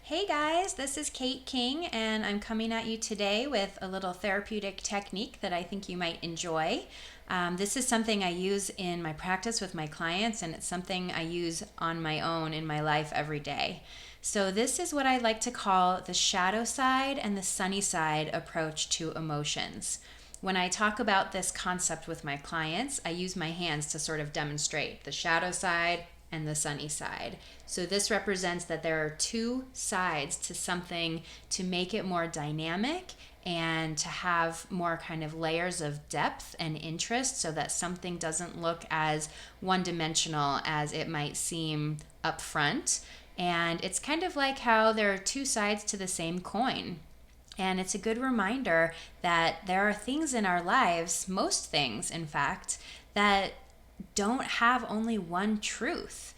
Hey guys, this is Kate King, and I'm coming at you today with a little therapeutic technique that I think you might enjoy. This is something I use in my practice with my clients, and it's something I use on my own in my life every day. So, this is what I like to call the shadow side and the sunny side approach to emotions. When I talk about this concept with my clients, I use my hands to sort of demonstrate the shadow side and the sunny side. So this represents that there are two sides to something to make it more dynamic and to have more kind of layers of depth and interest so that something doesn't look as one dimensional as it might seem up front. And it's kind of like how there are two sides to the same coin. And it's a good reminder that there are things in our lives, most things, in fact, that don't have only one truth.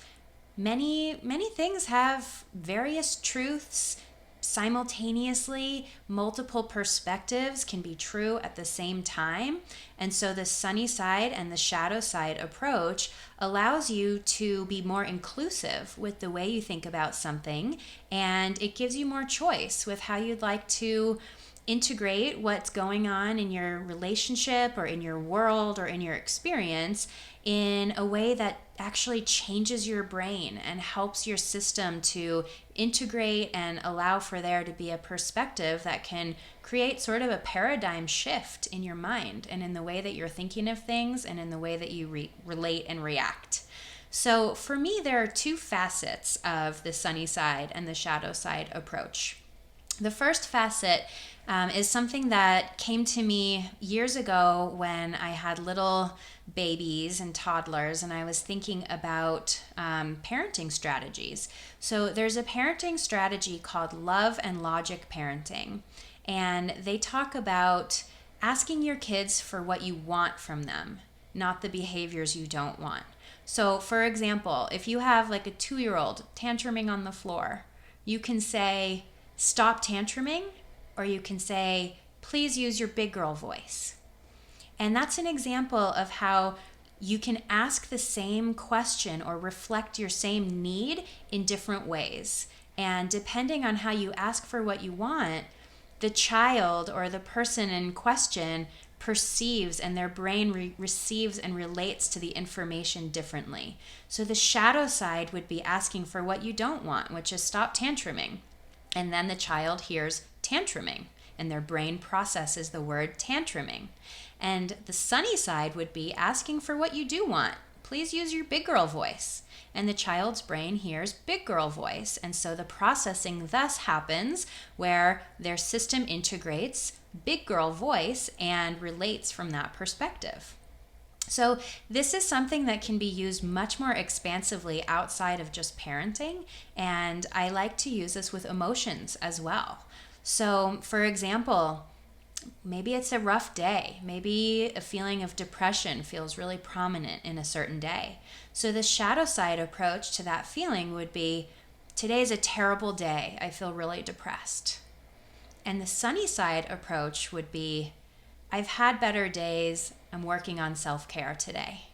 Many things have various truths simultaneously. Multiple perspectives can be true at the same time. And so the sunny side and the shadow side approach allows you to be more inclusive with the way you think about something, and it gives you more choice with how you'd like to integrate what's going on in your relationship or in your world or in your experience in a way that actually changes your brain and helps your system to integrate and allow for there to be a perspective that can create sort of a paradigm shift in your mind and in the way that you're thinking of things and in the way that you relate and react. So for me, there are two facets of the sunny side and the shadow side approach. The first facet is something that came to me years ago when I had little babies and toddlers, and I was thinking about parenting strategies. So there's a parenting strategy called love and logic parenting, and they talk about asking your kids for what you want from them, not the behaviors you don't want. So, for example, if you have like a 2-year-old tantruming on the floor, you can say, "Stop tantruming," or you can say, "Please use your big girl voice." And that's an example of how you can ask the same question or reflect your same need in different ways. And depending on how you ask for what you want, the child or the person in question perceives and their brain receives and relates to the information differently. So the shadow side would be asking for what you don't want, which is stop tantruming. And then the child hears tantruming, and their brain processes the word tantruming. And the sunny side would be asking for what you do want. Please use your big girl voice. And the child's brain hears big girl voice. And so the processing thus happens where their system integrates big girl voice and relates from that perspective. So this is something that can be used much more expansively outside of just parenting, and I like to use this with emotions as well. So, for example, maybe it's a rough day. Maybe a feeling of depression feels really prominent in a certain day. So the shadow side approach to that feeling would be, today's a terrible day. I feel really depressed. And the sunny side approach would be, I've had better days. I'm working on self-care today.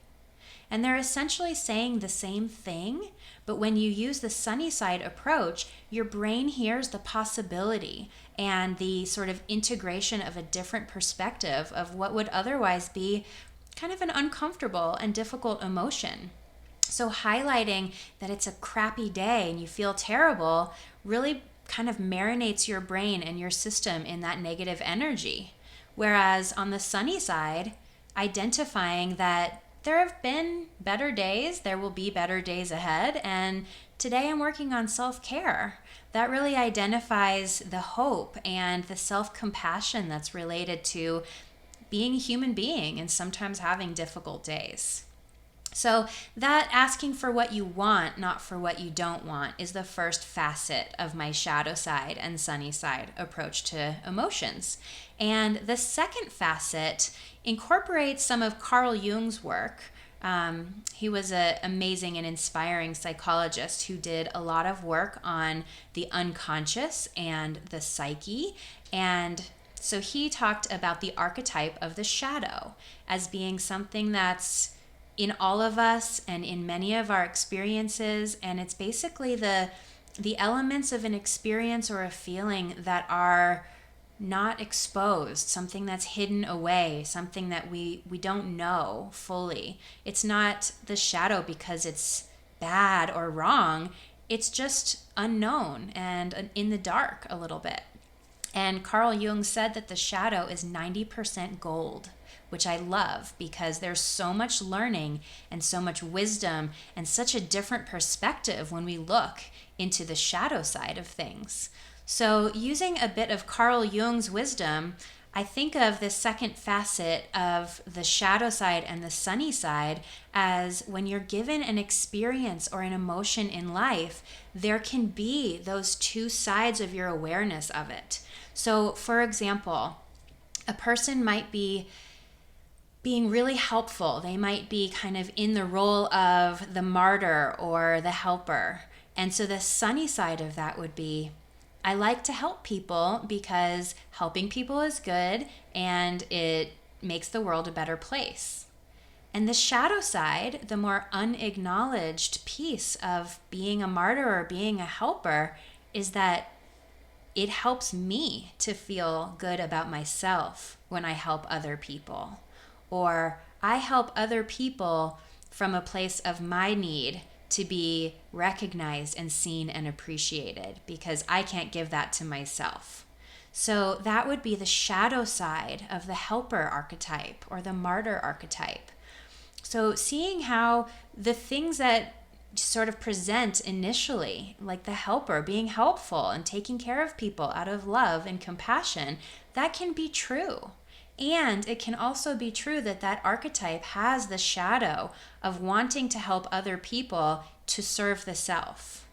And they're essentially saying the same thing, but when you use the sunny side approach, your brain hears the possibility and the sort of integration of a different perspective of what would otherwise be kind of an uncomfortable and difficult emotion. So highlighting that it's a crappy day and you feel terrible really kind of marinates your brain and your system in that negative energy. Whereas on the sunny side, identifying that there have been better days, there will be better days ahead, and today I'm working on self-care. That really identifies the hope and the self-compassion that's related to being a human being and sometimes having difficult days. So that asking for what you want, not for what you don't want, is the first facet of my shadow side and sunny side approach to emotions. And the second facet incorporates some of Carl Jung's work. He was an amazing and inspiring psychologist who did a lot of work on the unconscious and the psyche. And so he talked about the archetype of the shadow as being something that's in all of us and in many of our experiences, and it's basically the the elements of an experience or a feeling that are not exposed, something that's hidden away, something that we don't know fully. It's not the shadow because it's bad or wrong. It's just unknown and in the dark a little bit. And Carl Jung said that the shadow is 90% gold, which I love because there's so much learning and so much wisdom and such a different perspective when we look into the shadow side of things. So, using a bit of Carl Jung's wisdom, I think of the second facet of the shadow side and the sunny side as when you're given an experience or an emotion in life, there can be those two sides of your awareness of it. So, for example, a person might be being really helpful. They might be kind of in the role of the martyr or the helper. And so the sunny side of that would be, I like to help people because helping people is good and it makes the world a better place. And the shadow side, the more unacknowledged piece of being a martyr or being a helper, is that it helps me to feel good about myself when I help other people. Or I help other people from a place of my need to be recognized and seen and appreciated because I can't give that to myself. So that would be the shadow side of the helper archetype or the martyr archetype. So seeing how the things that sort of present initially, like the helper being helpful and taking care of people out of love and compassion, that can be true. And it can also be true that that archetype has the shadow of wanting to help other people to serve the self.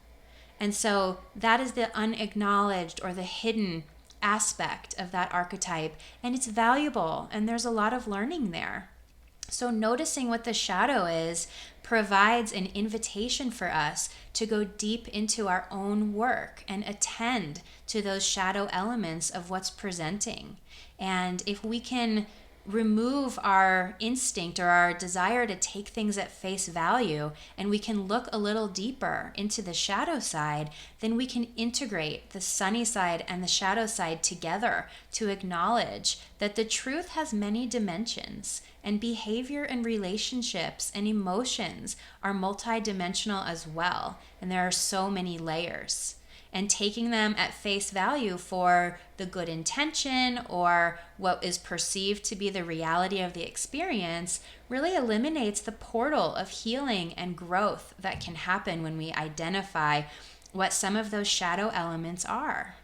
And so that is the unacknowledged or the hidden aspect of that archetype. And it's valuable, and there's a lot of learning there. So noticing what the shadow is provides an invitation for us to go deep into our own work and attend to those shadow elements of what's presenting. And if we can remove our instinct or our desire to take things at face value and we can look a little deeper into the shadow side, then we can integrate the sunny side and the shadow side together to acknowledge that the truth has many dimensions, and behavior and relationships and emotions are multidimensional as well, and there are so many layers. And taking them at face value for the good intention or what is perceived to be the reality of the experience really eliminates the portal of healing and growth that can happen when we identify what some of those shadow elements are.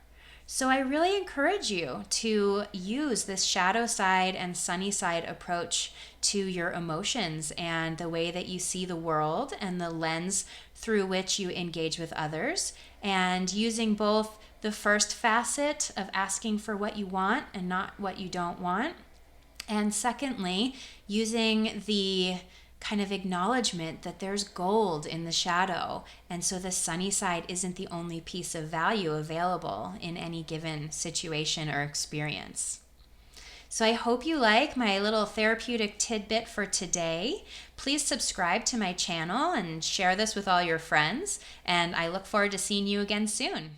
So I really encourage you to use this shadow side and sunny side approach to your emotions and the way that you see the world and the lens through which you engage with others, and using both the first facet of asking for what you want and not what you don't want, and secondly, using the kind of acknowledgement that there's gold in the shadow, and so the sunny side isn't the only piece of value available in any given situation or experience. So I hope you like my little therapeutic tidbit for today. Please subscribe to my channel and share this with all your friends, and I look forward to seeing you again soon.